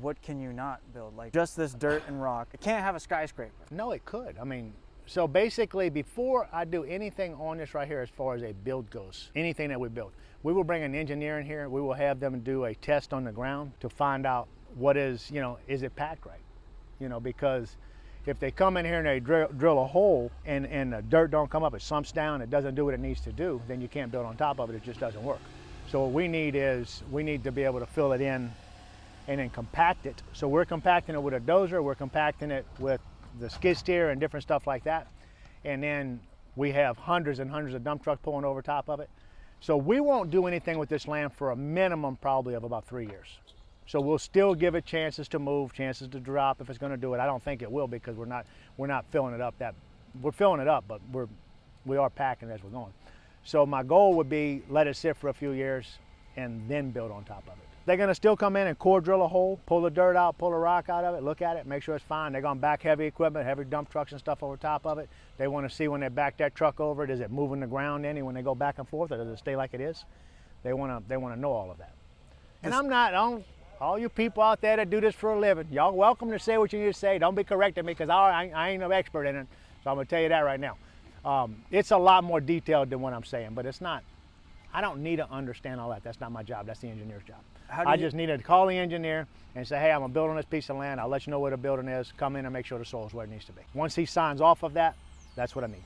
what can you not build? Like just this dirt and rock. It can't have a skyscraper. No, it could. I mean, so basically before I do anything on this right here as far as a build goes, anything that we build, we will bring an engineer in here. We will have them do a test on the ground to find out what is, is it packed right? Because if they come in here and they drill a hole and the dirt don't come up, it sumps down, it doesn't do what it needs to do, then you can't build on top of it, it just doesn't work. So what we need is, we need to be able to fill it in and then compact it. So we're compacting it with a dozer, we're compacting it with the skid steer and different stuff like that. And then we have hundreds and hundreds of dump trucks pulling over top of it. So we won't do anything with this land for a minimum probably of about 3 years. So we'll still give it chances to move, chances to drop if it's going to do it. I don't think it will, because we're not filling it up we're filling it up, but we are packing as we're going. So my goal would be let it sit for a few years and then build on top of it. They're going to still come in and core drill a hole, pull the dirt out, pull the rock out of it, look at it, make sure it's fine. They're going to back heavy equipment, heavy dump trucks and stuff over top of it. They want to see when they back that truck over it, is it moving the ground any when they go back and forth, or does it stay like it is? They want to know all of that. And all you people out there that do this for a living, y'all welcome to say what you need to say. Don't be correcting me, because I ain't no expert in it. So I'm going to tell you that right now. It's a lot more detailed than what I'm saying, but it's not. I don't need to understand all that. That's not my job. That's the engineer's job. I just need to call the engineer and say, hey, I'm going to build on this piece of land. I'll let you know where the building is. Come in and make sure the soil's where it needs to be. Once he signs off of that, that's what I need.